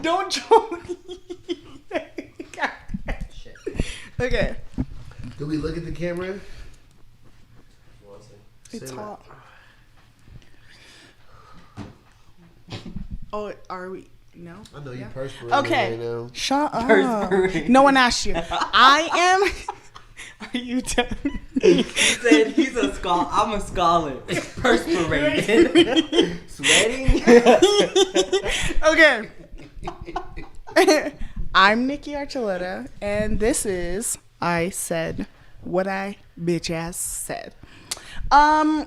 Don't joke. Shit. Okay. Do we look at the camera? It's hot. Oh, are we? No. I know you Yeah. perspiring Okay. right now. Shut up. Perspiring. No one asked you. I am. Are you done? He said he's a scholar. I'm a scholar. Perspirating. Sweating. Okay. I'm Nikki Archuleta, and this is I Said What I Bitch Ass Said. I'm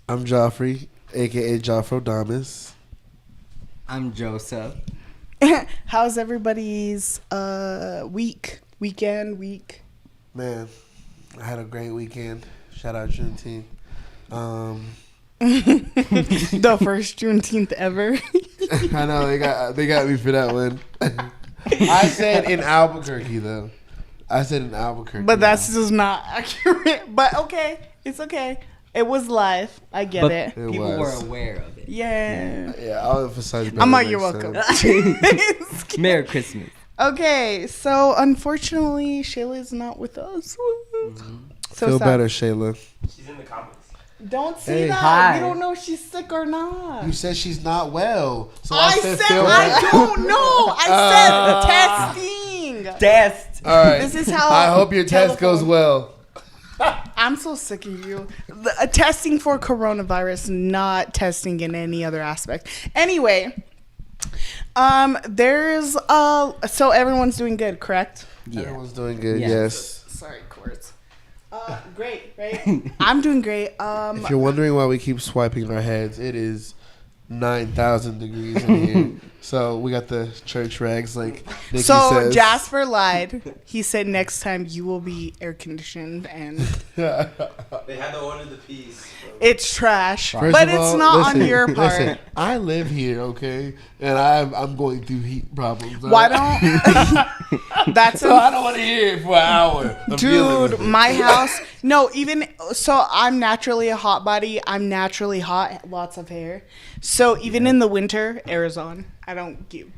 Joffrey, aka Joffrodamus. I'm Joseph. How's everybody's week? Man, I had a great weekend. Shout out Juneteenth. The first Juneteenth ever. I know they got me for that one. I said in Albuquerque though. But that's just not accurate. But okay, it's okay. It was live. I get But it. people were aware of it. Yeah. Yeah, I'll emphasize. I'm like, you're welcome. Merry Christmas. Okay, so unfortunately, Shayla's not with us. So Feel sad. better, Shayla. She's in the comments. Don't say Hey, that. hi. We don't know if she's sick or not. You said she's not well, so I said I don't know. I said testing. Test. All right. This is how I hope your test goes well. I'm so sick of you. Testing for coronavirus, not testing in any other aspect. Anyway, there's so everyone's doing good, correct? Yeah. Everyone's doing good. Yeah. Yes. Sorry, Quartz. Great, right? I'm doing great. If you're wondering why we keep swiping our heads, it is 9,000 degrees in here. So we got the church rags, like Nikki says. Jasper lied. He said next time you will be air conditioned, and They had to order the piece. So. it's trash. First But of it's all, not listen, on your part. Listen, I live here, okay, and I'm going through heat problems. Why don't? That's So I don't want to hear it for an hour. I'm dealing with dude. it. My house. No, even so, I'm naturally a hot body. I'm naturally hot. Lots of hair. So even in the winter, Arizona, I don't give.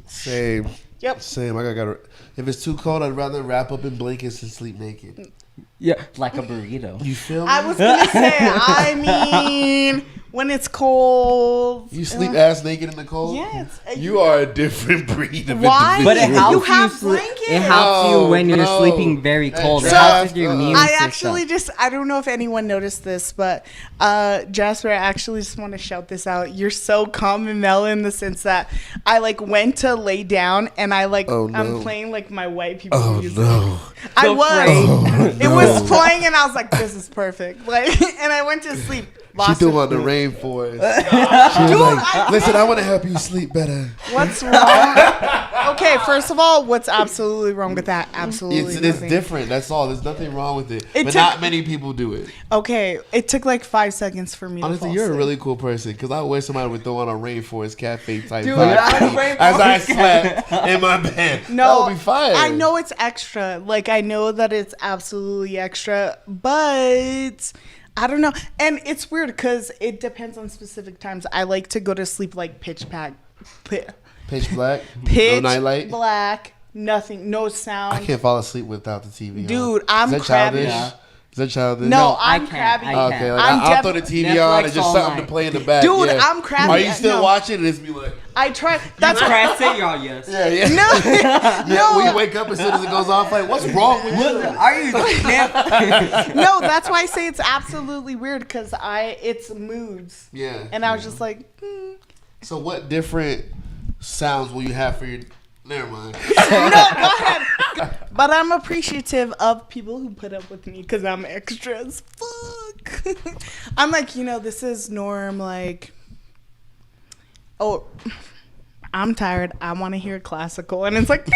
Same. Yep. Same. I gotta. If it's too cold, I'd rather wrap up in blankets and sleep naked. Yeah, like a burrito. You feel me? I was gonna say. I mean, when it's cold. You sleep ass naked in the cold? Yes. You are a different breed of Why? individual. But it helps You you. have Sleep. blankets. It helps you when you're No, sleeping very cold. It So, helps with your immune I system. actually I don't know if anyone noticed this, but Jasper, I actually just want to shout this out. You're so calm and mellow in the sense that I like went to lay down and I like Oh, no. I'm playing like my white people Oh music. no! I So was. Oh, It was playing and I was like, this is perfect. Like, and I went to sleep. She threw on the rainforest. She was Dude, like, "Listen, I want to help you sleep better." What's wrong? Okay, first of all, what's absolutely wrong with that? Absolutely It's nothing. different. That's all. There's nothing wrong with it. It But took- not many people do it. Okay, it took like 5 seconds for me Honestly, to fall you're a asleep. really cool person because I wish somebody would throw on a rainforest cafe type Dude, vibe I- to me as I slept in my bed. No, that would be fire. I know it's extra. Like, I know that it's absolutely extra, but I don't know. And it's weird because it depends on specific times. I like to go to sleep like pitch black, Pitch black, pitch no nightlight. black, nothing, no I sound. can't fall asleep without the TV. Dude, on. I'm Is that crabby. childish? Is that childish? No, I I'm can't. crabby. I can't. Okay, like, I'm I'll def- throw the TV Netflix on and just all something night. to play in the back. Dude, yeah. I'm crabby. Are you still No. watching? And it's be like, I try. That's You what. press it, y'all yes. yeah. No, Yeah, when no, you wake up as soon as it goes off, like, what's wrong with you? Are you snap? no. That's why I say it's absolutely weird because it's moods, Yeah. and I was just like, So what different sounds will you have for your? Never mind. no, go ahead. But I'm appreciative of people who put up with me because I'm extra as fuck. I'm like, this is norm. Like, oh, I'm tired. I want to hear classical, and it's like,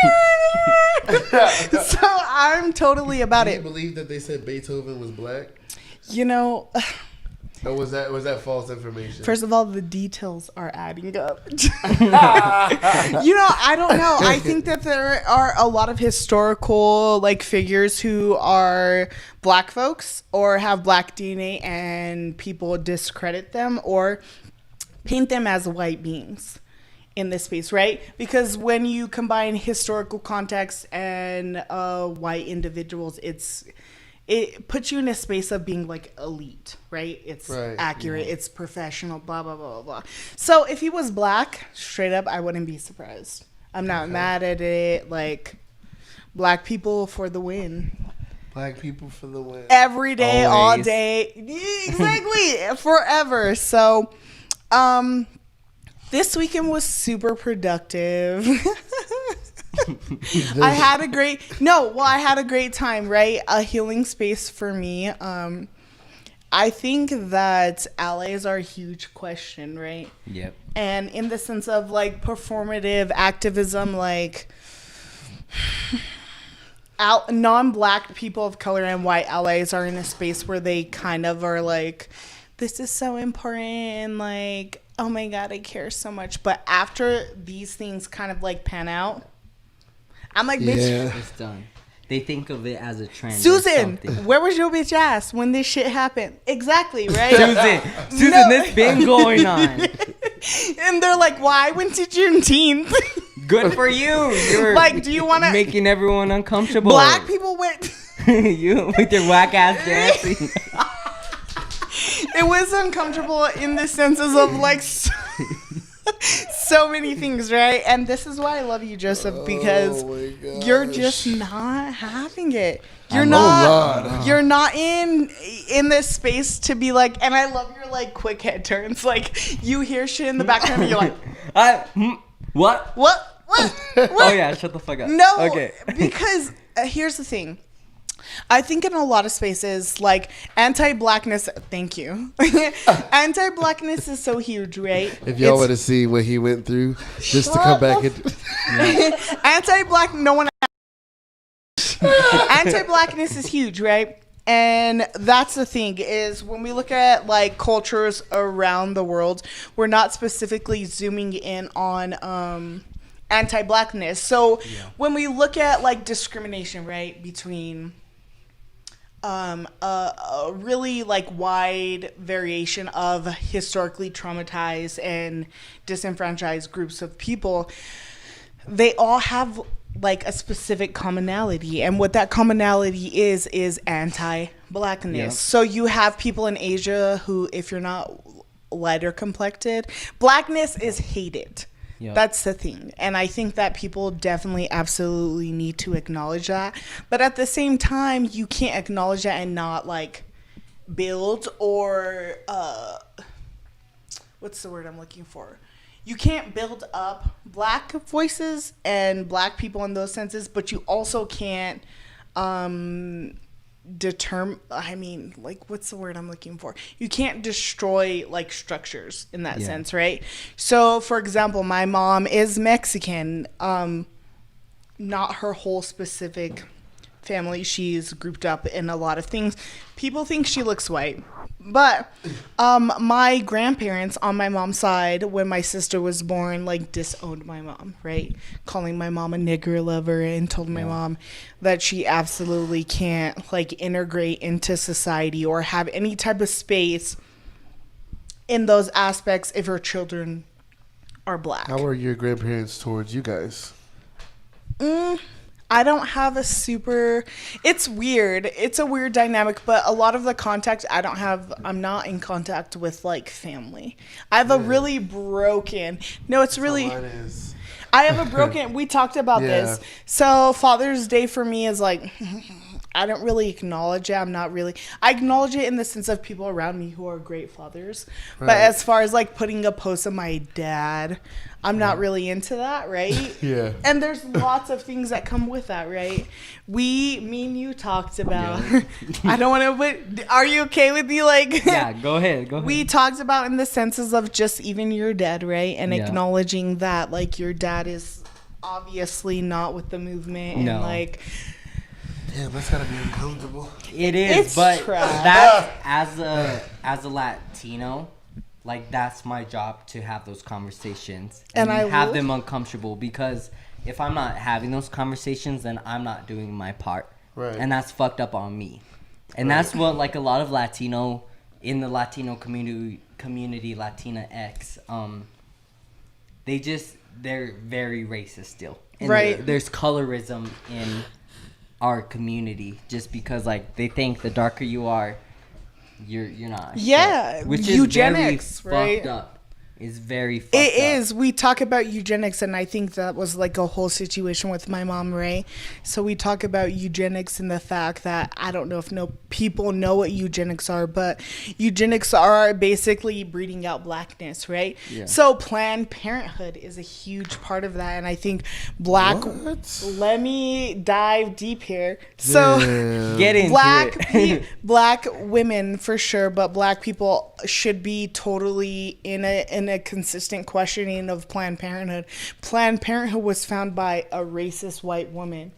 so I'm totally about Do you it. believe that they said Beethoven was black? Or was that false information? First of all, the details are adding up. I don't know. I think that there are a lot of historical figures who are black folks or have black DNA, and people discredit them or paint them as white beings. in this space, right? Because when you combine historical context and white individuals, it puts you in a space of being like elite, right? It's accurate, it's professional, blah, blah, blah, blah, blah. So if he was black, straight up, I wouldn't be surprised. I'm not mad at it. Like, black people for the win. Black people for the win. Every day, all day. Exactly. Forever. So, this weekend was super productive. I had a great time, right? A healing space for me. I think that allies are a huge question, right? Yep. And in the sense of like performative activism, like non-black people of color and white allies are in a space where they kind of are like, this is so important, and like, oh my God, I care so much. But after these things kind of like pan out, I'm like, bitch, it's done. They think of it as a trend. Susan, where was your bitch ass when this shit happened? Exactly, right? Susan, no. This been going on. And they're like, why went to Juneteenth? Good for you. You're like, do you want to making everyone uncomfortable? Black people went. You with your whack ass dancing. It was uncomfortable in the senses of like so many things, right? And this is why I love you, Joseph, because you're just not having it. You're not in this space to be like, and I love your like quick head turns. Like, you hear shit in the background and you're like, what? Oh yeah, shut the fuck up. No, okay. Because here's the thing. I think in a lot of spaces, like, anti-blackness, thank you. Anti-blackness is so huge, right? If y'all want to see what he went through, just to come back Anti-black, no one. Anti-blackness is huge, right? And that's the thing, is when we look at like cultures around the world, we're not specifically zooming in on anti-blackness. So when we look at like discrimination, right, between a really like wide variation of historically traumatized and disenfranchised groups of people, they all have like a specific commonality, and what that commonality is anti-blackness. Yeah. So you have people in Asia who, if you're not lighter complected, blackness is hated. Yep. That's the thing. And I think that people definitely absolutely need to acknowledge that. But at the same time, you can't acknowledge that and not like build or what's the word I'm looking for? You can't build up black voices and black people in those senses, but you also can't what's the word I'm looking for? You can't destroy like structures in that sense, right? So for example, my mom is Mexican, not her whole specific family. She's grouped up in a lot of things. People think she looks white, but my grandparents on my mom's side, when my sister was born, like disowned my mom, right? Calling my mom a nigger lover, and told my mom that she absolutely can't like integrate into society or have any type of space in those aspects if her children are black. How were your grandparents towards you guys? I don't have it's weird. It's a weird dynamic, but a lot of the contact I'm not in contact with like family. I have a really broken, I have a broken, we talked about this. So Father's Day for me is like, I don't really acknowledge it. I acknowledge it in the sense of people around me who are great fathers. Right. But as far as like putting a post of my dad, I'm not really into that, right? Yeah. And there's lots of things that come with that, right? Me and you talked about, I don't want to, but are you okay with me? Like, yeah, go ahead. We talked about in the senses of just even your dad, right? And acknowledging that like your dad is obviously not with the movement and like, yeah, that's gotta be uncomfortable. It is, but that as a Latino, like that's my job to have those conversations and I have them uncomfortable, because if I'm not having those conversations, then I'm not doing my part, right? And that's fucked up on me, and that's what like a lot of Latino in the Latino community, Latina X, they're very racist still. And right. There's colorism in our community just because like they think the darker you are, you're not. Yeah, shit, which eugenics, is very right? fucked up. Is very fucked It up. is. We talk about eugenics, and I think that was like a whole situation with my mom, right? So we talk about eugenics and the fact that I don't know if people know what eugenics are, but eugenics are basically breeding out blackness, right? Yeah. So Planned Parenthood is a huge part of that, and I think let me dive deep here. So get into it. Black women for sure, but black people should be totally in a consistent questioning of Planned Parenthood. Planned Parenthood was found by a racist white woman.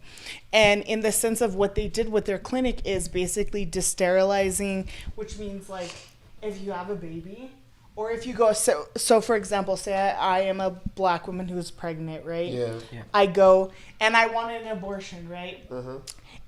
And in the sense of what they did with their clinic is basically desterilizing, which means like if you have a baby or if you go, so for example, say I am a black woman who's pregnant, right? Yeah. I go and I want an abortion, right? Uh-huh.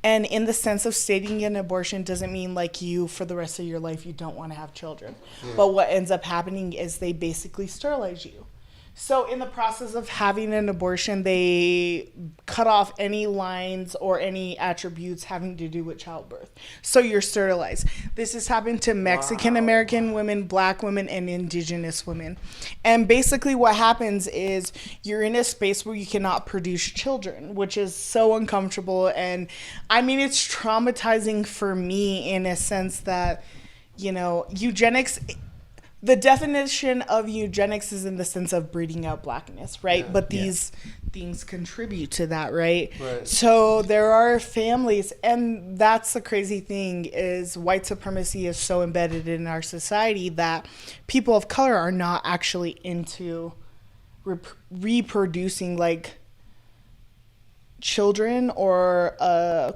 And in the sense of stating an abortion doesn't mean like you, for the rest of your life, you don't want to have children. Yeah. But what ends up happening is they basically sterilize you. So in the process of having an abortion, they cut off any lines or any attributes having to do with childbirth. So you're sterilized. This has happened to Mexican American women, black women, and indigenous women. And basically what happens is you're in a space where you cannot produce children, which is so uncomfortable. And I mean, it's traumatizing for me in a sense that, you know, eugenics... The definition of eugenics is in the sense of breeding out blackness, right? Yeah. But these things contribute to that, right? So there are families, and that's the crazy thing is white supremacy is so embedded in our society that people of color are not actually into reproducing like children or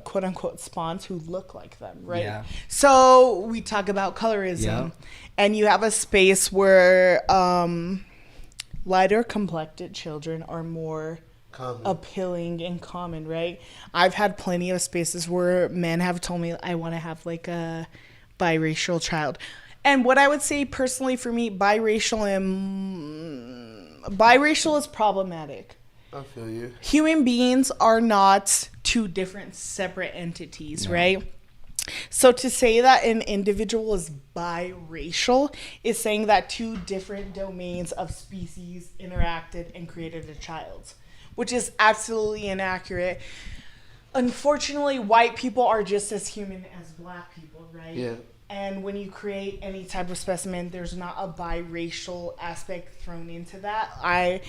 quote unquote spawns who look like them, right? Yeah. So we talk about colorism. Yeah. And you have a space where lighter complected children are more appealing and common, right? I've had plenty of spaces where men have told me I want to have like a biracial child. And what I would say personally for me, biracial is problematic. I feel you. Human beings are not two different separate entities, right? So to say that an individual is biracial is saying that two different domains of species interacted and created a child, which is absolutely inaccurate. Unfortunately, white people are just as human as black people, right? Yeah. And when you create any type of specimen, there's not a biracial aspect thrown into that. I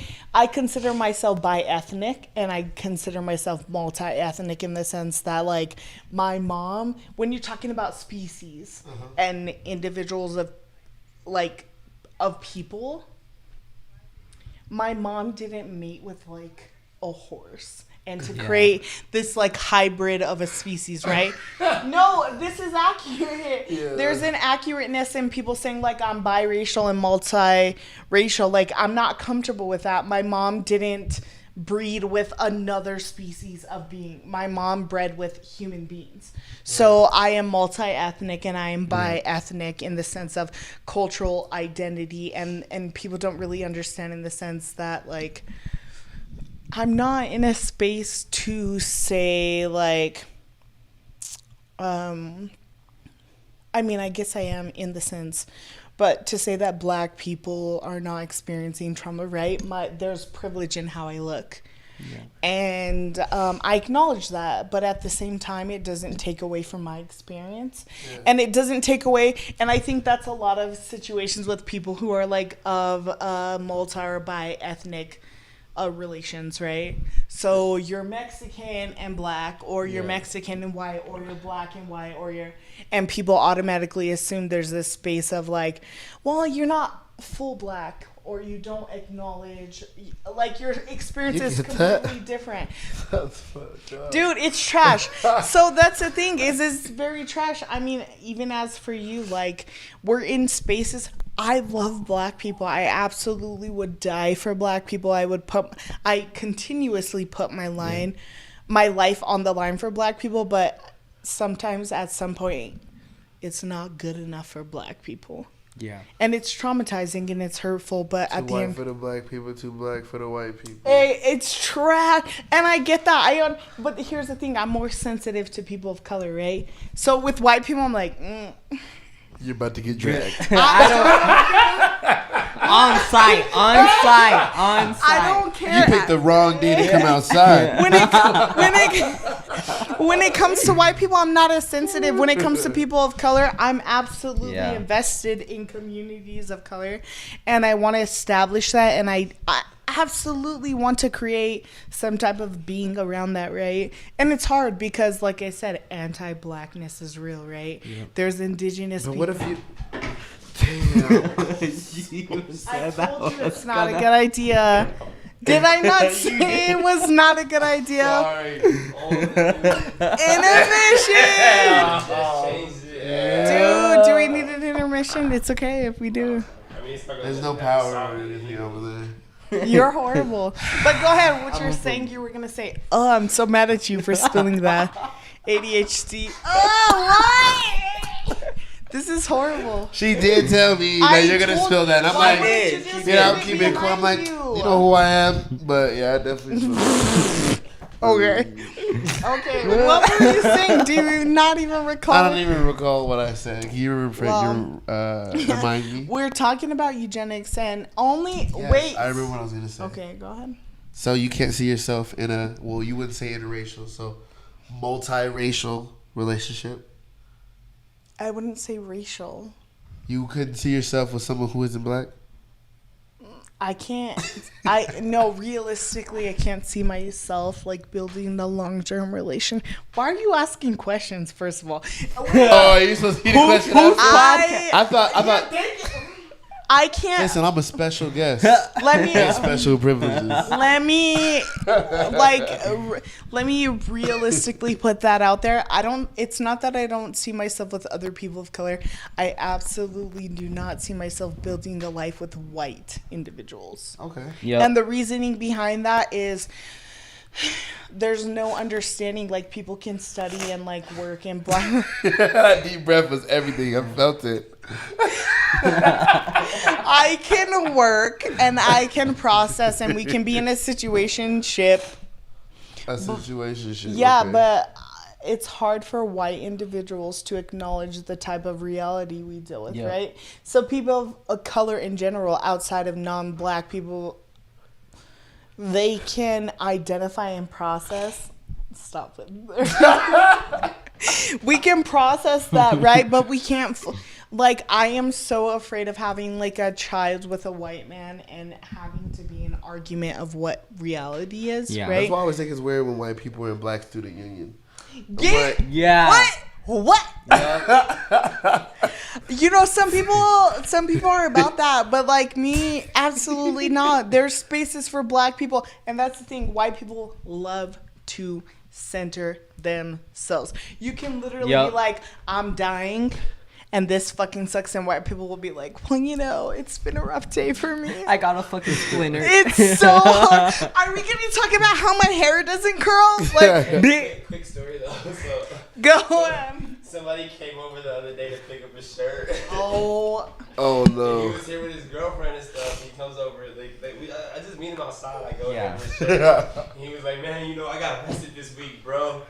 consider myself bi-ethnic, and I consider myself multi-ethnic in the sense that, like, my mom, when you're talking about species and individuals of people, my mom didn't mate with, like, a horse. And to create this like hybrid of a species, right? No, this is accurate. Yeah. There's an accurateness in people saying like I'm biracial and multiracial. Like I'm not comfortable with that. My mom didn't breed with another species of being. My mom bred with human beings. So I am multi-ethnic and I am bi-ethnic in the sense of cultural identity. And people don't really understand in the sense that like I'm not in a space to say like, I mean, I guess I am in the sense, but to say that black people are not experiencing trauma, right? There's privilege in how I look. Yeah. And I acknowledge that, but at the same time, it doesn't take away from my experience. Yeah. And it doesn't take away, and I think that's a lot of situations with people who are like of multi or bi-ethnic relations, right? So you're Mexican and black, or you're Mexican and white, or you're black and white, and people automatically assume there's this space of like, well, you're not full black, or you don't acknowledge, like your experience is completely different. That's fucked up. Dude, it's trash. So that's the thing, is it's very trash. I mean, even as for you, like we're in spaces. I love black people. I absolutely would die for black people. I continuously put my life on the line for black people, but sometimes at some point it's not good enough for black people. Yeah. And it's traumatizing and it's hurtful, but at the end, too white for the black people, too black for the white people. Hey, it's trash, and I get that. But here's the thing: I'm more sensitive to people of color, right? So with white people, I'm like, You're about to get dragged. I don't. On site. I don't care. You picked the wrong day to come outside. When it comes to white people, I'm not as sensitive. When it comes to people of color, I'm absolutely invested in communities of color, and I want to establish that, and I absolutely want to create some type of being around that, right? And it's hard because, like I said, anti-blackness is real, right? Yep. There's indigenous people. What if you... I told you it's not a good idea. Did I not say it was not a good idea? Sorry. Intermission! Dude, do we need an intermission? It's okay if we do. There's no power or anything over there. You're horrible. But go ahead. What you're saying, you were going to say, oh, I'm so mad at you for spilling that. ADHD. Oh, why? This is horrible. She did tell me that you're going to spill that. I'm like, I'm keeping it quiet. I'm like, you know who I am? But yeah, I definitely spilled. Okay. Okay. What were you saying? Do you not even recall? I don't even recall what I said. Can you remind me? We're talking about eugenics and only... Yes, wait. I remember what I was going to say. Okay, go ahead. So you can't see yourself in a... Well, you wouldn't say interracial. So multiracial relationship. I wouldn't say racial. You couldn't see yourself with someone who isn't black? I can't. Realistically, I can't see myself like building the long-term relation. Why are you asking questions? First of all, are you supposed to be the question? I thought. I can't. Listen, I'm a special guest. Let me special privileges. Let me realistically put that out there. It's not that I don't see myself with other people of color. I absolutely do not see myself building a life with white individuals. Okay. Yeah. And the reasoning behind that is there's no understanding. Like, people can study and like work in black. That deep breath was everything. I felt it. I can work and I can process, and we can be in a situationship. Yeah, okay. But it's hard for white individuals to acknowledge the type of reality we deal with, right? So people of color in general, outside of non-black people, they can identify and process. Stop it. We can process that, right? But we can't... Like, I am so afraid of having, like, a child with a white man and having to be an argument of what reality is, right? That's why I always think it's weird when white people are in Black Student Union. Yeah. What? You know, some people are about that, but, like, me, absolutely not. There's spaces for black people, and that's the thing. White people love to center themselves. You can literally be like, I'm dying, and this fucking sucks, and white people will be like, well, you know, it's been a rough day for me. I got a fucking splinter. It's so hard. Are we going to talk about how my hair doesn't curl? Like, quick story though. So, go on. Somebody came over the other day to pick up his shirt. Oh no. He was here with his girlfriend and stuff. He comes over. I just meet him outside. I go over his shirt. He was like, man, you know, I got arrested this week, bro.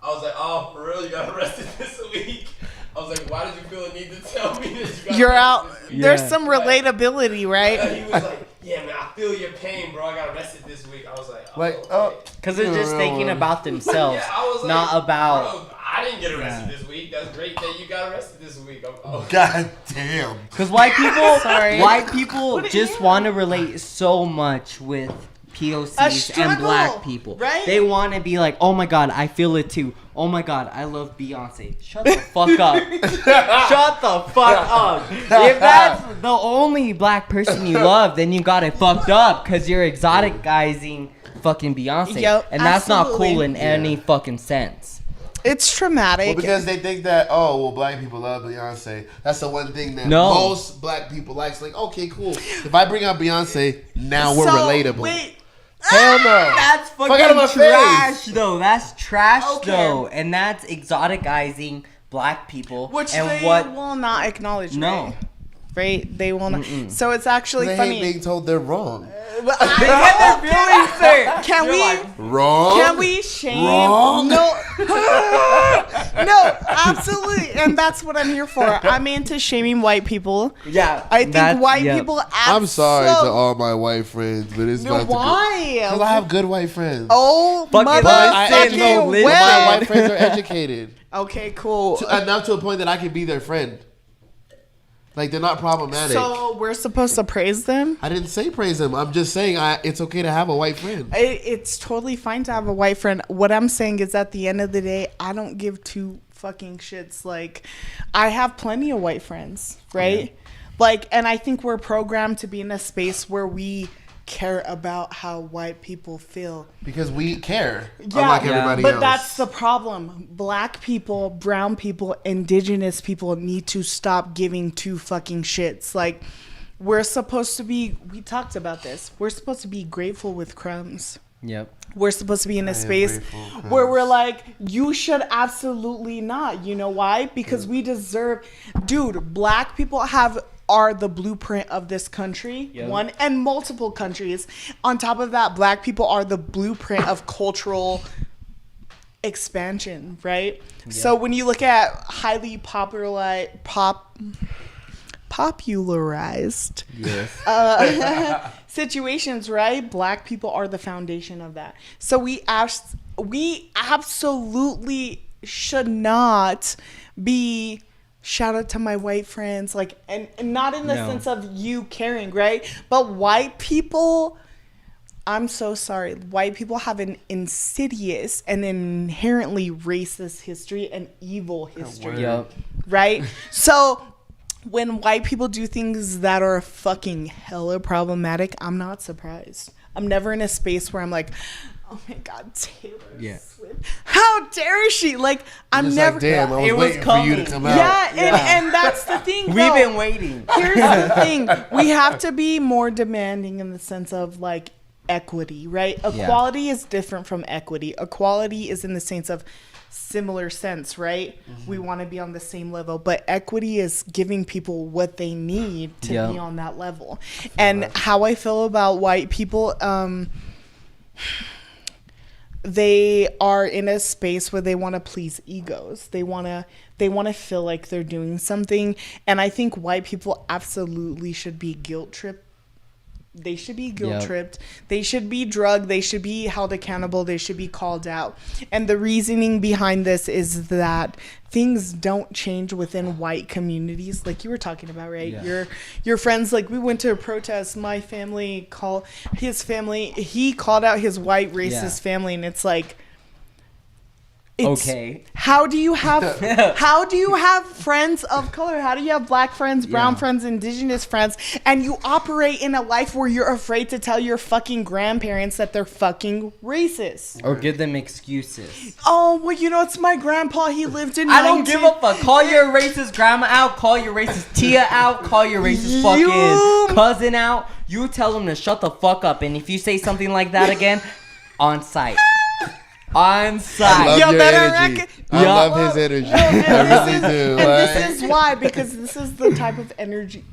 I was like, oh, for real? You got arrested this week? I was like, why did you feel the need to tell me that you're out? There's some relatability, right? He was like, yeah, man, I feel your pain, bro. I got arrested this week. I was like, oh. Because they're just thinking about themselves, I was like, not about... Bro, I didn't get arrested this week. That's great that you got arrested this week. God damn. Because white people just want to relate so much with POCs and black people. Right? They want to be like, oh my god, I feel it too. Oh my god, I love Beyonce. Shut the fuck up. Shut the fuck up. If that's the only black person you love, then you got it fucked up because you're exoticizing fucking Beyonce. Yep, and that's not cool in any fucking sense. It's traumatic. Well, because they think that, black people love Beyonce. That's the one thing that most black people like. It's like, okay, cool. If I bring out Beyonce, now we're relatable. Wait. Hell no. That's fucking trash, though. That's trash, though. And that's exoticizing black people. Which and they will not acknowledge. No. Right? right? They will not. So it's actually they funny. hate being told they're wrong. They get their feelings hurt. Can we? Wrong? Can we shame? Wrong? No. No, absolutely. And that's what I'm here for. I'm into shaming white people. Yeah. I think white people I'm sorry to all my white friends, but it's not why? Because I have good white friends. Oh, Fucking motherfucking listen. My well. white friends are educated. Okay, cool. Enough to a point that I can be their friend. Like, they're not problematic. So we're supposed to praise them? I didn't say praise them. I'm just saying it's okay to have a white friend. It's totally fine to have a white friend. What I'm saying is, at the end of the day, I don't give two fucking shits. Like, I have plenty of white friends, right? Yeah. Like, and I think we're programmed to be in a space where we care about how white people feel. Because we care, unlike everybody but else. That's the problem. Black people, brown people, indigenous people need to stop giving two fucking shits. Like, we're supposed to be, we talked about this, we're supposed to be grateful with crumbs. Yep. We're supposed to be in a space where we're like, you should absolutely not. You know why? Because we deserve, dude, black people are the blueprint of this country. Yep. One, and multiple countries. On top of that, black people are the blueprint of cultural expansion, right? Yep. So when you look at highly popularized situations, right? Black people are the foundation of that. So we absolutely should not be, shout out to my white friends, like, and not in the sense of you caring, right? But white people, I'm so sorry, white people have an insidious and inherently racist history and evil history, right? So when white people do things that are fucking hella problematic, I'm not surprised. I'm never in a space where I'm like, oh my God, Taylor Swift, how dare she? Like, I'm never. Like, damn, I was waiting for you to come out. And that's the thing. We've been waiting. Here's the thing: we have to be more demanding in the sense of like equity, right? Equality is different from equity. Equality is in the sense of similar sense, right? Mm-hmm. We want to be on the same level, but equity is giving people what they need to be on that level. And how I feel about white people, they are in a space where they want to please egos. They want to feel like they're doing something. And I think white people absolutely should be guilt tripped. They should be guilt tripped. They should be drugged. They should be held accountable. They should be called out. And the reasoning behind this is that things don't change within white communities, like you were talking about, right? Your friends, like, we went to a protest. My family called his family. He called out his white racist family, and it's like, okay. How do you have friends of color? How do you have black friends, brown friends, indigenous friends, and you operate in a life where you're afraid to tell your fucking grandparents that they're fucking racist? Or give them excuses. Oh, well, you know, it's my grandpa. He lived in I don't give a fuck. Call your racist grandma out. Call your racist tia out. Call your racist fucking cousin out. You tell them to shut the fuck up. And if you say something like that again, on site. On site. I love your energy. I love his energy. I really do. And this is why, because this is the type of energy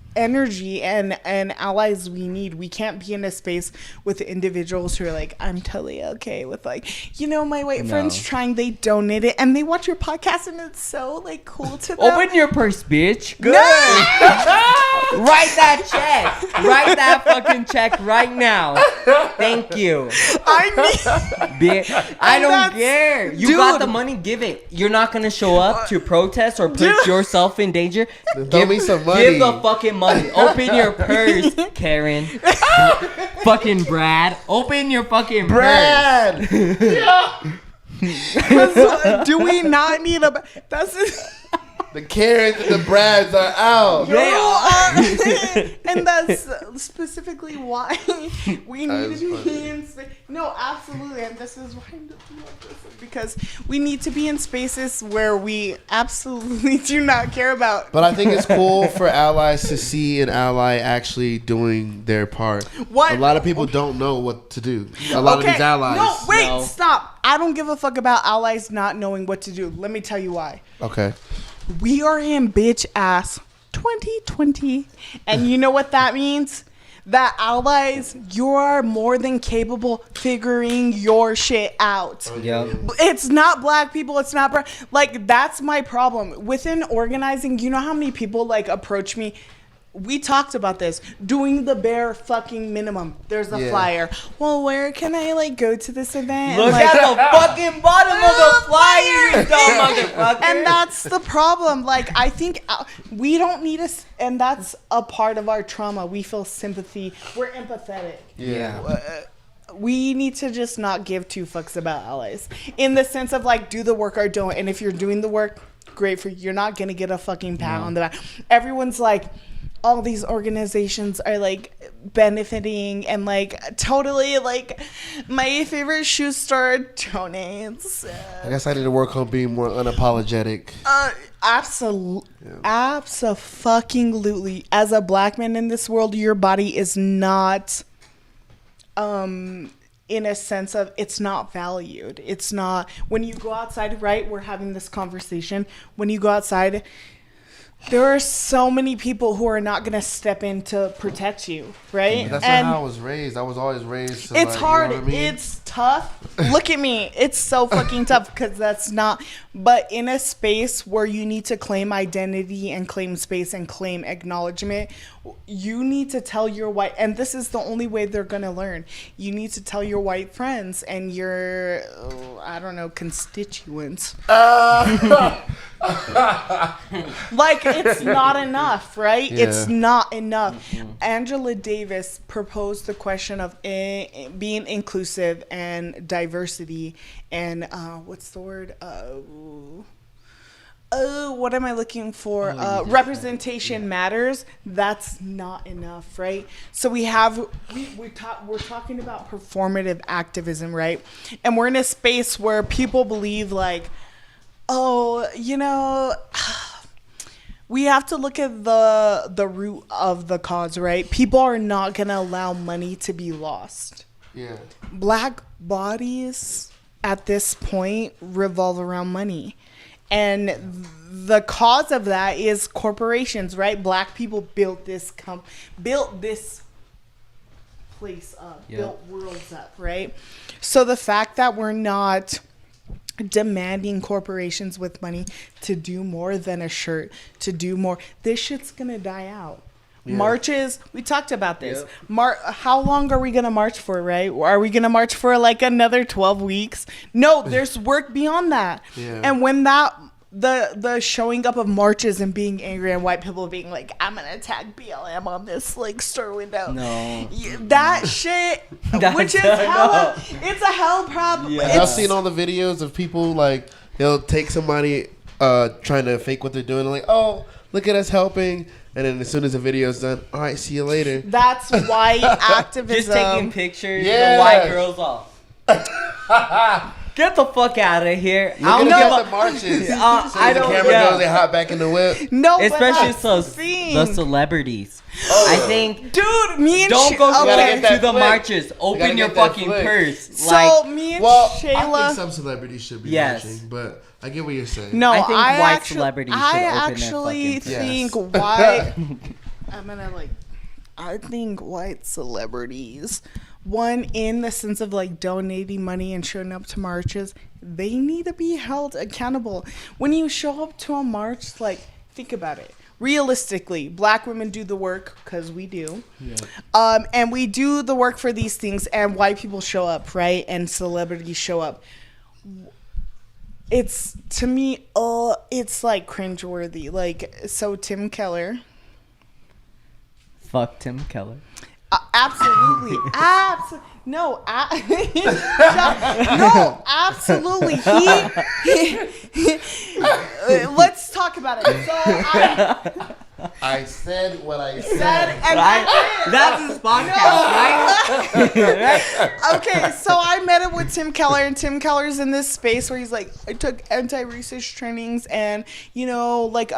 and allies we need. We can't be in a space with individuals who are like, I'm totally okay with, like, you know, my white friends trying, they donate it and they watch your podcast and it's so like cool to them. Open your purse, bitch. Good. No! Write that check. Write that fucking check right now. Thank you. I don't care. You got the money, give it. You're not gonna show up to protest or put yourself in danger. Give me some money. Give the fucking money. Open your purse, Karen. Fucking Brad. Open your fucking Brad. purse. Do we not need a? That's. The Karens and the Brads are out. They are. And that's specifically why we need to be in space. No, absolutely. And this is why I love this. Because we need to be in spaces where we absolutely do not care about. But I think it's cool for allies to see an ally actually doing their part. What? A lot of people don't know what to do. A lot of these allies. No, wait, stop. I don't give a fuck about allies not knowing what to do. Let me tell you why. Okay. We are in bitch ass 2020. And you know what that means? That allies, you are more than capable figuring your shit out. Yep. It's not black people. It's not like, that's my problem within organizing. You know how many people like approach me? We talked about this, doing the bare fucking minimum. There's a flyer. Well, where can I like go to this event? Look like, at the fucking bottom of the flyer, you dumb motherfucker. And that's the problem. Like, I think we don't need and that's a part of our trauma. We feel sympathy. We're empathetic. Yeah. We need to just not give two fucks about allies in the sense of like, do the work or don't. And if you're doing the work, great for you. You're not gonna get a fucking pat on the back. Everyone's like, all these organizations are like benefiting and like totally like my favorite shoe store donates. I guess I need to work on being more unapologetic. Absolutely. As a black man in this world, your body is not in a sense of it's not valued. It's not when you go outside, right? We're having this conversation. When you go outside, there are so many people who are not going to step in to protect you, right? That's not how I was raised. I was always raised to it's like, hard. You know what I mean? It's tough. Look at me. It's so fucking tough because that's not. But in a space where you need to claim identity and claim space and claim acknowledgement, you need to tell your white, and this is the only way they're going to learn. You need to tell your white friends and your, I don't know, constituents. Like, it's not enough, right? Yeah. It's not enough. Angela Davis proposed the question of being inclusive and diversity and what's the word? What am I looking for? Representation matters. That's not enough, right? So we're talking about performative activism, right? And we're in a space where people believe like, oh, you know, we have to look at the root of the cause, right? People are not going to allow money to be lost. Yeah. Black bodies at this point revolve around money. And the cause of that is corporations, right? Black people built this place up, built worlds up, right? So the fact that we're not demanding corporations with money to do more than a shirt, to do more, this shit's gonna die out. Yeah. Marches, we talked about this. Yep. How long are we gonna march for, right? Are we gonna march for like another 12 weeks? No, there's work beyond that. Yeah. And when that the showing up of marches and being angry and white people being like, I'm gonna attack BLM on this like store window. No. That shit, which is hella, it's a hell problem. Yeah. I've seen all the videos of people like, they'll take somebody trying to fake what they're doing. Like, oh, look at us helping. And then as soon as the video's done, all right, see you later. That's why activism. Just taking pictures, the white girls off. Get the fuck out of here. I don't know the marches. So I don't. The camera goes, they hop back in the whip. No, especially the celebrities. Oh. I think, dude, me and don't go to the marches. Open your fucking purse. So like, me and Shayla. I think some celebrities should be marching, but I get what you're saying. No, I think white celebrities should open actually their fucking think white. I'm gonna like. I think white celebrities. One, in the sense of like donating money and showing up to marches, they need to be held accountable. When you show up to a march, like, think about it. Realistically, black women do the work because we do. Yeah. And we do the work for these things, and white people show up, right? And celebrities show up. It's, to me, it's like cringeworthy. Like, so Tim Keller. Fuck Tim Keller. Absolutely. No, absolutely. Let's talk about it. So I said what I said. That's his podcast, right? Okay, so I met up with Tim Keller, and Tim Keller's in this space where he's like, I took anti-racist trainings, and, you know, like,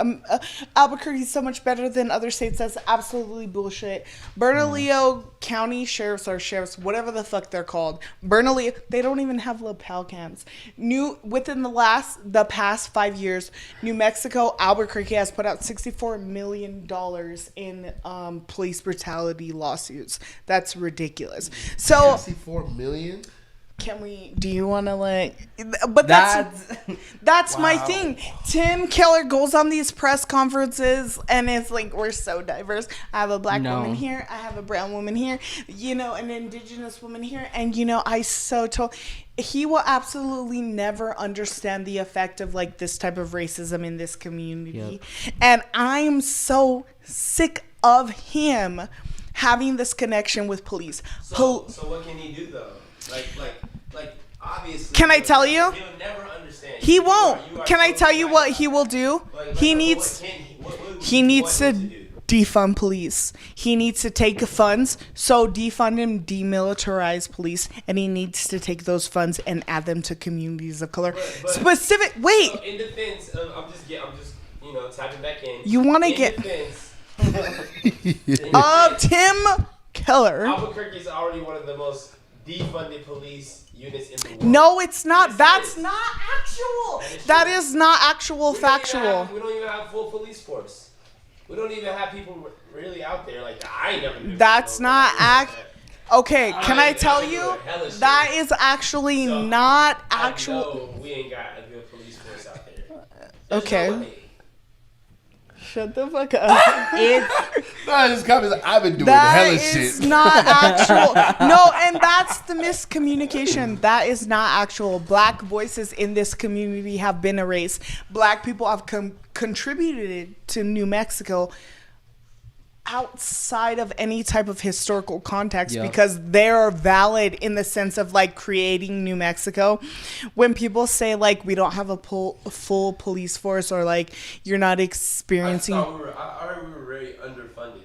Albuquerque's so much better than other states. That's absolutely bullshit. Bernalillo County Sheriffs or Sheriffs, whatever the fuck they're called. Bernalillo, they don't even have lapel cams. Within the past 5 years, New Mexico, Albuquerque has put out $64 million million in police brutality lawsuits. That's ridiculous. So, 4 million? do you want to but that's my thing. Tim Keller goes on these press conferences and it's like, we're so diverse. I have a black woman here. I have a brown woman here, an indigenous woman here. And, he will absolutely never understand the effect of like this type of racism in this community. Yep. And I'm so sick of him having this connection with police. So what can he do though? Like obviously. Can I tell you? He'll never understand. He won't. Can I tell you what he will do? He needs to defund police. He needs to take funds. So defund and demilitarize police, and he needs to take those funds and add them to communities of color. Specific. Wait. So in defense of, I'm just tapping back in. You want to get Tim Keller. Albuquerque is already one of the most defunded police units in the world. No, it's not. Yes, that's not actual. That is not actual factual. We don't even have full police force. We don't even have people really out there like that. I ain't never knew. That's not Okay, can I tell you? That is actually not actual. We ain't got a good police force out there. Okay. Shut the fuck up. I've been doing hella shit. That is not actual. No, and that's the miscommunication. That is not actual. Black voices in this community have been erased. Black people have contributed to New Mexico outside of any type of historical context because they're valid in the sense of like creating New Mexico. When people say like we don't have a full police force or like you're not experiencing, I heard we were very underfunded.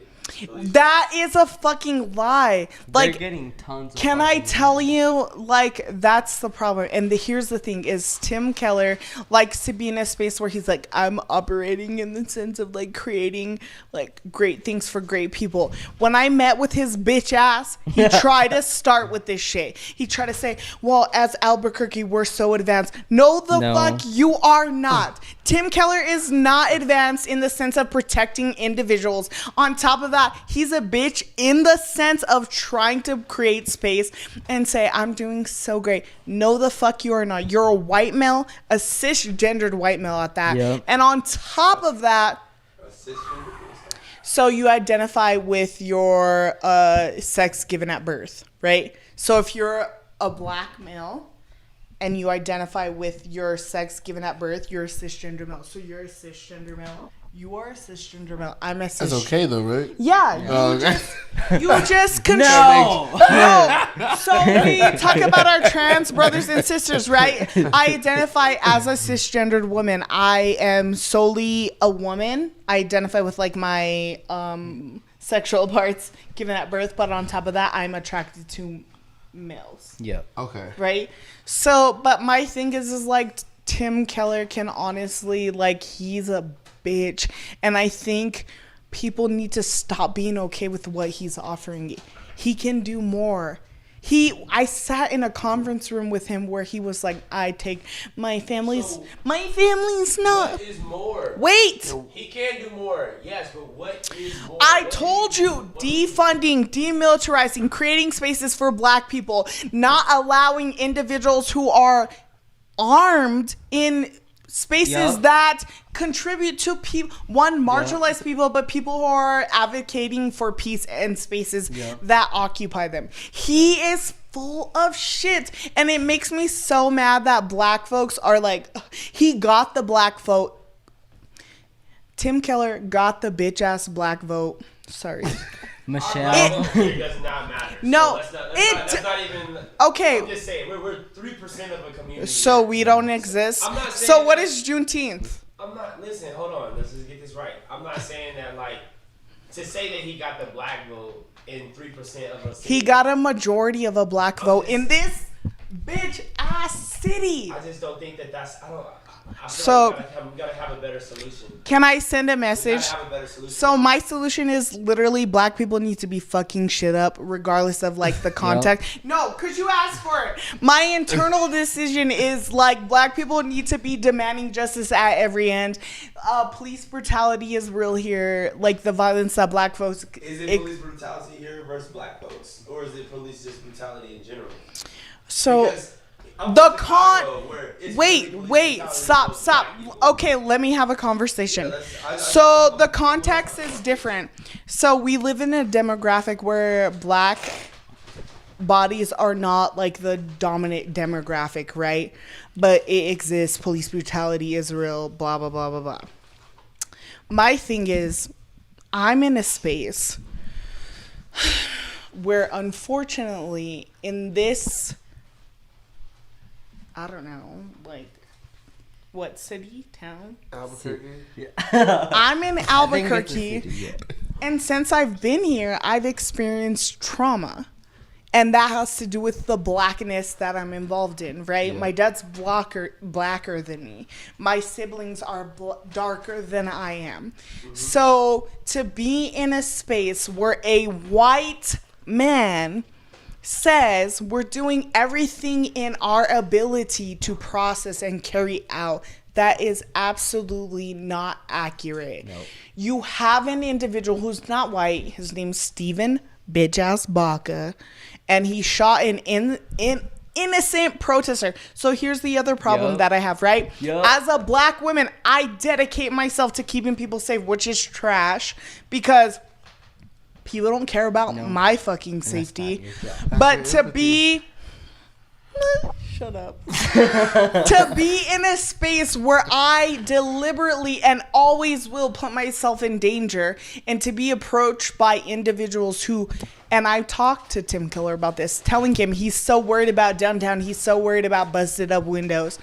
That is a fucking lie. Like, they're getting tons of can I tell you, like, that's the problem. And here's the thing is Tim Keller likes to be in a space where he's like, I'm operating in the sense of like creating like great things for great people. When I met with his bitch ass, he tried to start with this shit. He tried to say, well, as Albuquerque, we're so advanced. No, fuck, you are not. Tim Keller is not advanced in the sense of protecting individuals. On top of that, he's a bitch in the sense of trying to create space and say, I'm doing so great. No, the fuck you are not. You're a white male, a cisgendered white male at that. Yep. And on top of that, so you identify with your sex given at birth, right? So if you're a black male and you identify with your sex given at birth, you're a cisgender male. So you're a cisgender male. You are a cisgender male. I'm a cisgender. That's okay though, right? Yeah. You just control. No. So we talk about our trans brothers and sisters, right? I identify as a cisgendered woman. I am solely a woman. I identify with like my sexual parts given at birth, but on top of that, I'm attracted to males. Yeah. Okay. Right? So, but my thing is like Tim Keller can honestly, like, he's a bitch. And I think people need to stop being okay with what he's offering. He can do more. I sat in a conference room with him where he was like, I take my family's not. What is more? Wait. He can do more. Yes, but what is more? I told you, defunding, demilitarizing, creating spaces for black people, not allowing individuals who are armed in spaces that contribute to marginalized people, but people who are advocating for peace and spaces that occupy them. He is full of shit, and it makes me so mad that black folks are like, he got the black vote. Tim Keller got the bitch ass black vote. Sorry. Michelle. It does not matter. No, so that's not even. Okay. I'm just saying, we're 3% of a community. So we don't exist. I'm not saying so what is Juneteenth? Listen, hold on. Let's just get this right. I'm not saying that, like, to say that he got the black vote in 3% of a city. He got a majority of a black vote in this bitch ass city. I just don't think that's. So like we gotta have a better solution. Can I send a message? We gotta have a better solution. So my solution is literally black people need to be fucking shit up regardless of like the context. No, cause you asked for it. My internal decision is like black people need to be demanding justice at every end. Police brutality is real here. Like the violence that black folks. Is it police brutality here versus black folks, or is it police just brutality in general? So. Because Wait, stop. Okay, let me have a conversation. So the context is different. So we live in a demographic where black bodies are not like the dominant demographic, right? But it exists. Police brutality is real, blah, blah, blah, blah, blah. My thing is, I'm in a space where unfortunately in this... I don't know, like, what city, town? Albuquerque. Yeah. I'm in Albuquerque, and since I've been here, I've experienced trauma, and that has to do with the blackness that I'm involved in, right? Yeah. My dad's blacker than me. My siblings are darker than I am. Mm-hmm. So to be in a space where a white man says we're doing everything in our ability to process and carry out, that is absolutely not accurate. Nope. You have an individual who's not white. His name's Steven bitch-ass Baca, and he shot an innocent protester. So here's the other problem that I have, right? As a black woman, I dedicate myself to keeping people safe, which is trash, because people don't care about my fucking safety. But to be... Shut up. To be in a space where I deliberately and always will put myself in danger, and to be approached by individuals who... And I've talked to Tim Keller about this, telling him he's so worried about downtown. He's so worried about busted up windows.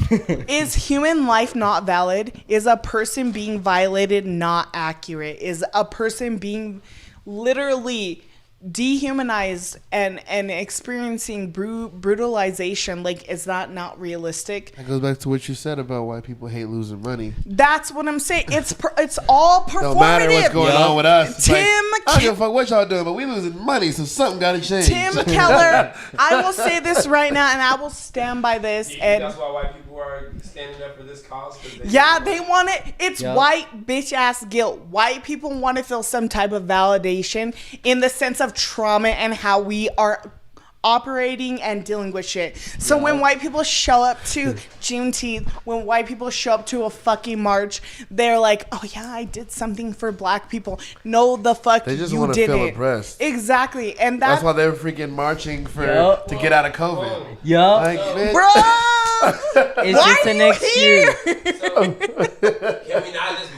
Is human life not valid? Is a person being violated not accurate? Is a person being literally dehumanized and experiencing brutalization, like, is that not realistic? That goes back to what you said about why people hate losing money. That's what I'm saying. It's all performative. No matter what's going on with us. Tim, I don't give a fuck what y'all doing, but we losing money, so something got to change. Tim Keller, I will say this right now, and I will stand by this. And that's why white people are standing up for this cause. They want it. It's white bitch ass guilt. White people want to feel some type of validation in the sense of trauma and how we are operating and dealing with shit. So when white people show up to Juneteenth, when white people show up to a fucking march, they're like, oh yeah, I did something for black people. No, the fuck you didn't. They just want to feel oppressed. Exactly. And that's why they're freaking marching to get out of COVID. Like, bro, it's just an excuse. Can we not just...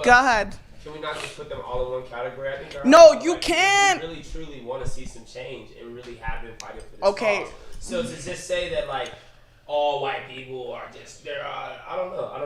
Go ahead. Can we not just put them all in one category? I think. No, you can't. We really, truly want to see some change and really have been fighting for this cause. So to just say that like all white people are just I don't know. I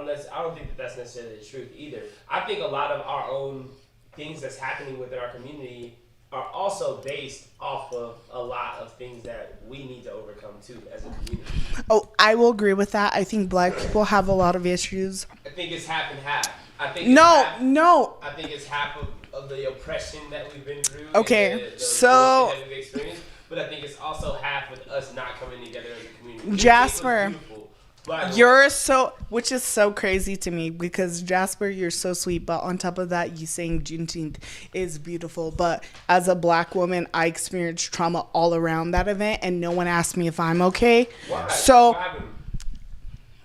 don't think that's necessarily the truth either. I think a lot of our own things that's happening within our community are also based off of a lot of things that we need to overcome too as a community. Oh, I will agree with that. I think black people have a lot of issues. I think it's half and half. I think I think it's half of the oppression that we've been through. Okay, the so that we've experienced, but I think it's also half with us not coming together as a community. Jasper, which is so crazy to me because Jasper, you're so sweet, but on top of that, you saying Juneteenth is beautiful. But as a black woman, I experienced trauma all around that event, and no one asked me if I'm okay. Why? So.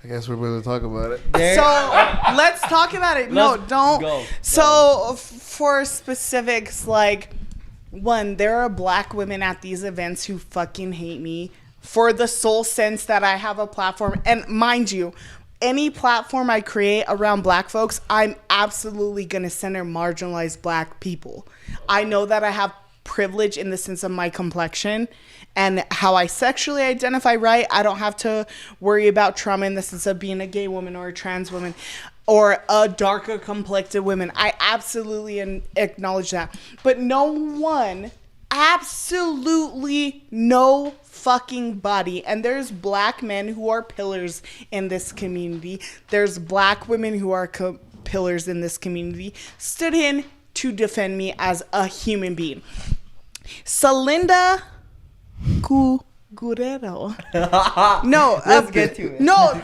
I guess we're going to talk about it. So let's talk about it. No, don't. Go. So for specifics, like, one, there are black women at these events who fucking hate me for the sole sense that I have a platform. And mind you, any platform I create around black folks, I'm absolutely going to center marginalized black people. I know that I have privilege in the sense of my complexion and how I sexually identify, right? I don't have to worry about trauma in the sense of being a gay woman or a trans woman or a darker complected woman. I absolutely acknowledge that. But no one absolutely no fucking body. And there's black men who are pillars in this community. There's black women who are pillars in this community, stood in to defend me as a human being. Celinda Guerrero. No, let's get to it. No,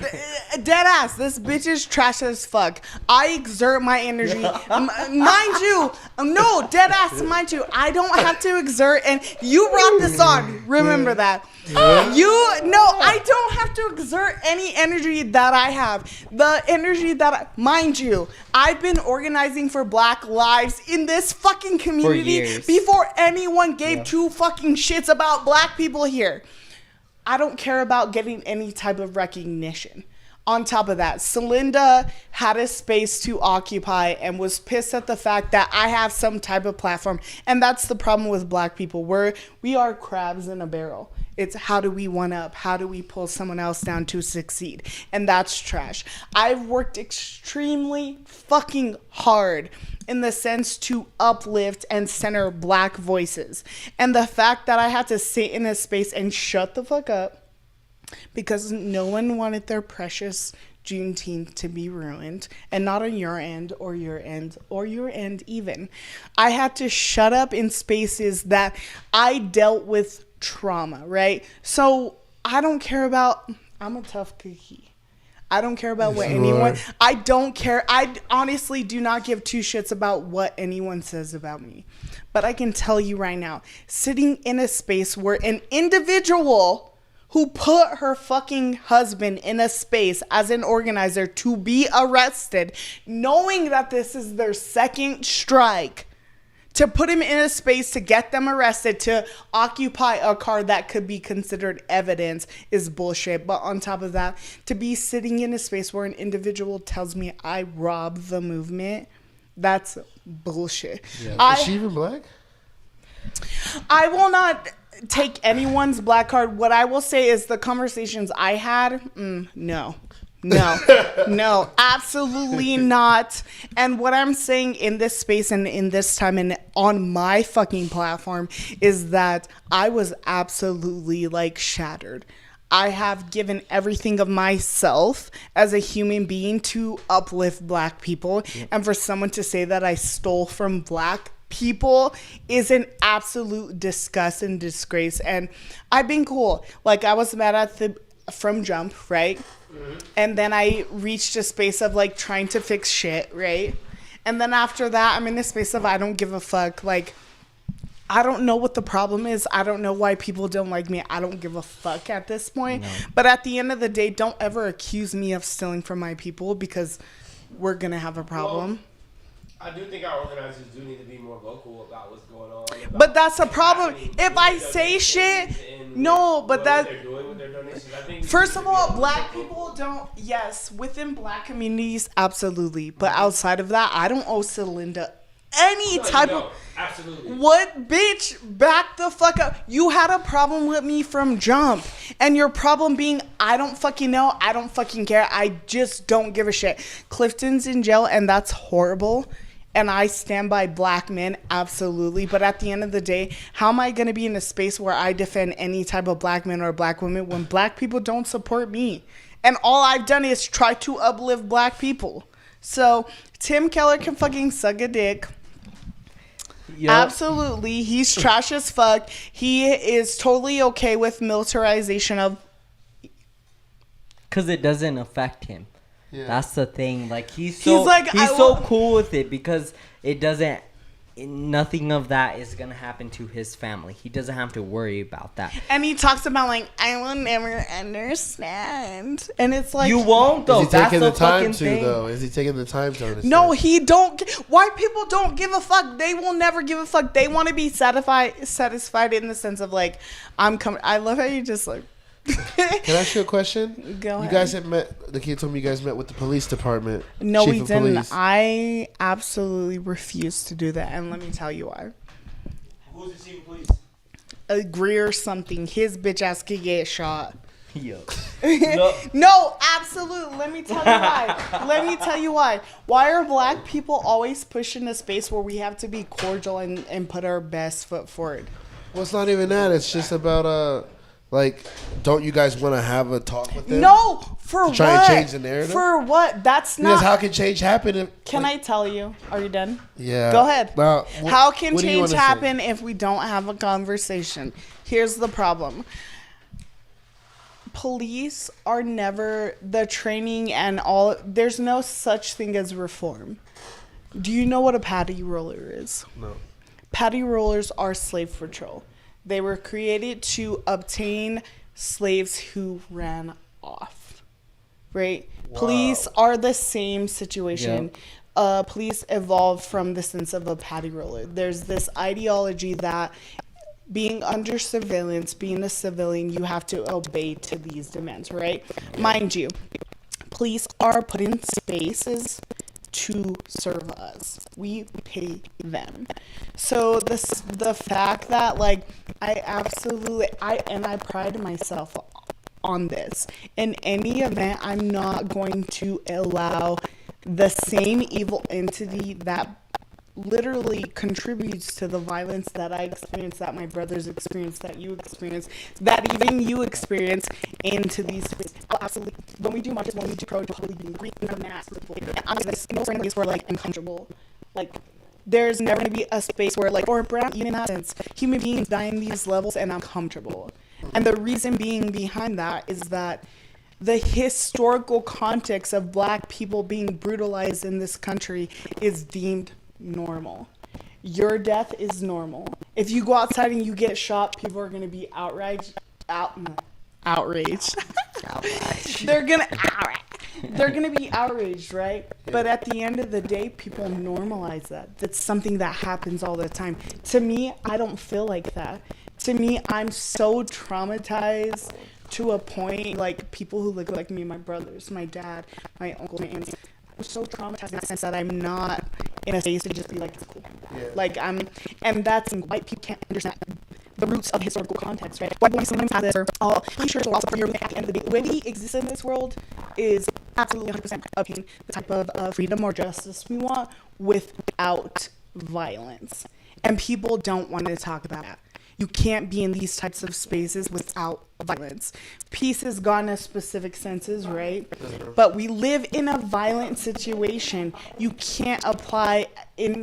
dead ass. This bitch is trash as fuck. I exert my energy. Mind you, no, dead ass. Mind you, I don't have to exert. And you brought this on. Remember that. I don't have to exert any energy that I have. The energy that, mind you, I've been organizing for Black lives in this fucking community before anyone gave two fucking shits about black people here. I don't care about getting any type of recognition. On top of that, Celinda had a space to occupy and was pissed at the fact that I have some type of platform. And that's the problem with black people. We are crabs in a barrel. It's how do we one up? How do we pull someone else down to succeed? And that's trash. I've worked extremely fucking hard in the sense to uplift and center black voices. And the fact that I had to sit in a space and shut the fuck up because no one wanted their precious Juneteenth to be ruined, and not on your end or your end or your end even. I had to shut up in spaces that I dealt with trauma, right? So I don't care about, I'm a tough cookie. I don't care about what anyone, I don't care. I honestly do not give two shits about what anyone says about me. But I can tell you right now, sitting in a space where an individual who put her fucking husband in a space as an organizer to be arrested, knowing that this is their second strike, to put him in a space to get them arrested, to occupy a car that could be considered evidence is bullshit. But on top of that, to be sitting in a space where an individual tells me I robbed the movement, that's bullshit. Yeah. Is she even black? I will not take anyone's black card. What I will say is the conversations I had, no, absolutely not. And what I'm saying in this space and in this time and on my fucking platform is that I was absolutely like shattered. I have given everything of myself as a human being to uplift black people. Yeah. And for someone to say that I stole from black people is an absolute disgust and disgrace. And I've been cool. Like, I was mad at from jump, right? Mm-hmm. And then I reached a space of like trying to fix shit, right? And then after that, I'm in a space of I don't give a fuck. Like, I don't know what the problem is. I don't know why people don't like me. I don't give a fuck at this point. No. But at the end of the day, don't ever accuse me of stealing from my people, because we're going to have a problem. Well, I do think our organizers do need to be more vocal about what's going on. But that's a problem. If I say shit, no, but that... They're doing with their donations. I think first of all, black people don't... Yes, within black communities, absolutely. But outside of that, I don't owe Celinda any type of... Absolutely. What, bitch? Back the fuck up. You had a problem with me from jump. And your problem being, I don't fucking know. I don't fucking care. I just don't give a shit. Clifton's in jail, and that's horrible. And I stand by black men, absolutely. But at the end of the day, how am I going to be in a space where I defend any type of black man or black woman when black people don't support me? And all I've done is try to uplift black people. So Tim Keller can fucking suck a dick. Yep. Absolutely. He's trash as fuck. He is totally okay with militarization of... Because it doesn't affect him. Yeah. That's the thing. Like, he's so cool with it because it doesn't... Nothing of that is going to happen to his family. He doesn't have to worry about that. And he talks about, like, I will never understand. And it's like... You won't, though. Is he taking the time to, though? Is he taking the time to understand? No, he don't. White people don't give a fuck. They will never give a fuck. They want to be satisfied in the sense of, like, I'm coming... I love how you just, like... Can I ask you a question? Go ahead. You guys had met... The kid told me you guys met with the police department. No, we didn't. Police. I absolutely refuse to do that, and let me tell you why. Who's the chief of police? Greer something. His bitch ass could get shot. Yo. No, absolutely. Let me tell you why. Why are black people always pushed in a space where we have to be cordial and put our best foot forward? Well, it's not even that. It's just about like, don't you guys want to have a talk with them? No, for what? Try and change the narrative. For what? That's not. Because how can change happen? Can I tell you? Are you done? Yeah. Go ahead. How can change happen say? if we don't have a conversation? Here's the problem. Police are never the training and all. There's no such thing as reform. Do you know what a paddy roller is? No. Paddy rollers are slave patrol. They were created to obtain slaves who ran off. Right? Wow. Police are the same situation. Yep. Police evolved from the sense of a paddy roller. There's this ideology that being under surveillance, being a civilian, you have to obey to these demands, right? Mind you, police are put in spaces to serve us. We pay them. So the fact that like I pride myself on this. In any event, I'm not going to allow the same evil entity that literally contributes to the violence that I experience, that my brothers experience, that you experience, that even you experience into these spaces. Oh, absolutely. When we do marches, when we do protest, totally being green and mass people. And honestly, there's no certain place where like uncomfortable. Like there's never gonna be a space where like, or brown, even in that sense, human beings die in these levels and I'm comfortable. And the reason being behind that is that the historical context of black people being brutalized in this country is deemed normal. Your death is normal. If you go outside and you get shot, people are going to be outraged. They're going to be outraged, right? Yeah. But at the end of the day, people normalize that. That's something that happens all the time. To me, I don't feel like that. To me, I'm so traumatized to a point, like people who look like me, my brothers, my dad, my uncle, my aunts. I'm so traumatized in the sense that I'm not in a space to just be like, it's cool. Yeah. Like and that's white people can't understand the roots of historical context, right? White boys sometimes have this, or I'm sure also for your at the end of the day, when we exist in this world is absolutely 100% obtain the type of freedom or justice we want without violence. And people don't want to talk about that. You can't be in these types of spaces without violence. Peace is gone in specific senses, right? But we live in a violent situation. You can't apply in